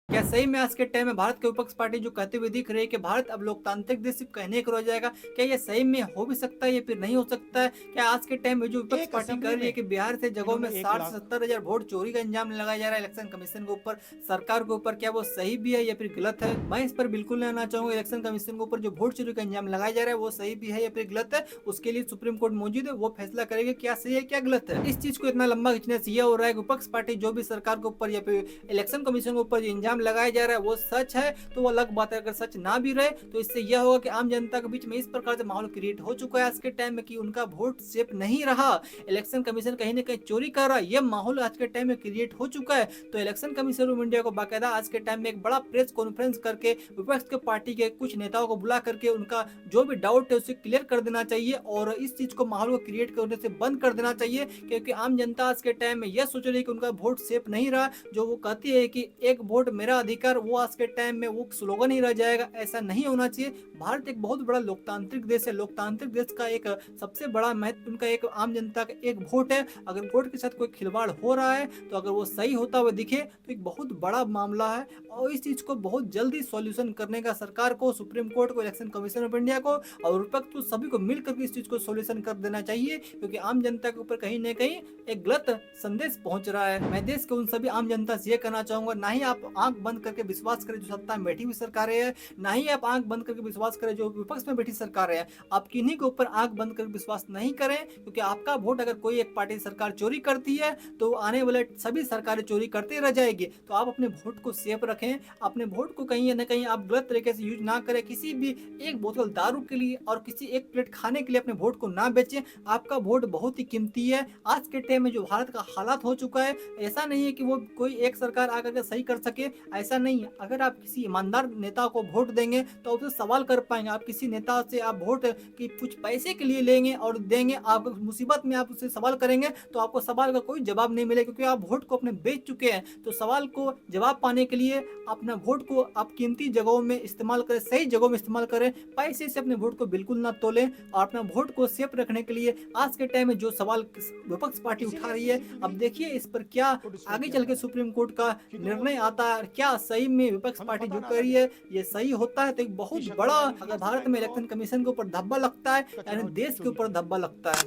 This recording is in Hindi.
क्या सही में आज के टाइम में भारत के विपक्ष पार्टी जो कहते हुए दिख रही है कि भारत अब लोकतांत्रिक देश सिर्फ कहने को रह जाएगा, क्या ये सही में हो भी सकता है या फिर नहीं हो सकता है? क्या आज के टाइम में जो विपक्ष एक पार्टी कह असेंबली रही है में कि बिहार से जगहों में इन्होंने 1 60 से लाख 70 हजार वोट चोरी का इंजाम लगाया जा रहा है इलेक्शन कमीशन के ऊपर, सरकार के ऊपर, क्या वो सही भी है या फिर गलत है? मैं इस पर बिल्कुल नहीं आना चाहूंगा। इलेक्शन कमीशन के ऊपर जो वोट चोरी का इंजाम लगाया जा रहा है वो सही भी है या फिर गलत है, उसके लिए सुप्रीम कोर्ट मौजूद है, वो फैसला करेगा क्या सही है क्या गलत है। इस चीज को इतना लंबा खींचने से यह हो रहा है कि विपक्ष पार्टी जो भी सरकार के ऊपर या फिर इलेक्शन कमीशन के ऊपर जो इंजाम लगाया जा रहा है वो सच है तो वो अलग बात है। अगर सच ना भी रहे तो इससे यह होगा कि आम जनता के बीच में इस प्रकार से माहौल क्रिएट हो चुका है आज के टाइम में कि उनका वोट सेफ नहीं रहा, इलेक्शन कमीशन कहीं ना कहीं चोरी कर रहा है, यह माहौल आज के टाइम में क्रिएट हो चुका है। तो इलेक्शन कमीशन ऑफ इंडिया को बाकायदा आज के टाइम में एक बड़ा प्रेस कॉन्फ्रेंस करके विपक्ष के पार्टी के कुछ नेताओं को बुला करके उनका जो भी डाउट है उसे क्लियर कर देना चाहिए और इस चीज को माहौल को क्रिएट करने से बंद कर देना चाहिए, क्योंकि आम जनता आज के टाइम में यह सोच रही है कि उनका वोट सेफ नहीं रहा। जो वो कहती है कि एक वोट मेरा अधिकार, वो आज के टाइम में वो स्लोगन ही रह जाएगा, ऐसा नहीं होना चाहिए। भारत एक बहुत बड़ा लोकतांत्रिक देश है, लोकतांत्रिक देश का एक सबसे बड़ा महत्व उनका एक आम जनता का एक वोट है। अगर वोट के साथ कोई खिलवाड़ हो रहा है तो अगर वो सही होता हुआ दिखे तो एक बहुत बड़ा मामला है और इस चीज को बहुत जल्दी सॉल्यूशन करने का सरकार को, सुप्रीम कोर्ट को, इलेक्शन कमीशन ऑफ इंडिया को और विपक्ष को सभी को मिलकर इस चीज को सॉल्यूशन कर देना चाहिए, क्योंकि आम जनता के ऊपर कहीं ना कहीं एक गलत संदेश पहुंच रहा है। मैं देश के उन सभी आम जनता से ये कहना चाहूंगा, ना ही आप आंख बंद करके विश्वास करें जो सत्ता में बैठी हुई सरकारें हैं, ना ही आप आंख बंद करके विश्वास करें जो विपक्ष में बैठी सरकारें हैं। आप किन्हीं के ऊपर आंख बंद करके विश्वास नहीं करें, क्योंकि आपका वोट अगर कोई एक पार्टी सरकार चोरी करती है तो आने वाले सभी सरकारें चोरी करते रह जाएगी। तो आप अपने वोट को सेफ रखें, अपने वोट को कहीं ना कहीं आप गलत तरीके से यूज ना करें, किसी भी एक बोतल दारू के लिए और किसी एक प्लेट खाने के लिए अपने वोट को ना बेचें। आपका वोट बहुत ही कीमती है। आज के टाइम में जो भारत का हालात हो चुका है, ऐसा नहीं है कि वो कोई एक सरकार आकर के सही कर सके, ऐसा नहीं है। अगर आप किसी ईमानदार नेता को वोट देंगे तो उससे सवाल कर पाएंगे। आप किसी नेता से आप वोट की कुछ पैसे के लिए लेंगे और देंगे, आप मुसीबत में आप उससे सवाल करेंगे तो आपको सवाल का कोई जवाब नहीं मिलेगा, क्योंकि आप वोट को अपने बेच चुके हैं। तो सवाल को जवाब पाने के लिए अपना वोट को आप कीमती जगहों में इस्तेमाल करें, सही जगहों में इस्तेमाल करें, पैसे से अपने वोट को बिल्कुल ना तोलें। और अपना वोट को सेफ रखने के लिए आज के टाइम में जो सवाल विपक्ष पार्टी उठा इसीलिए रही है, सीएम अब भी देखिए इस पर क्या को डिस्कस आगे किया चल जा के रहा है सुप्रीम कोर्ट का कि जो निर्णय आता है, क्या सही में विपक्ष हमें पार्टी पता जो ना कर रही लगे है ये सही होता है तो एक कि बहुत बड़ा, शंकर लाल अगर यूनिवर्सिटी भारत में बैंगलोर इलेक्शन कमीशन के ऊपर धब्बा लगता है का यानी चुनाव देश के चोरी ऊपर हो गया। धब्बा लगता है।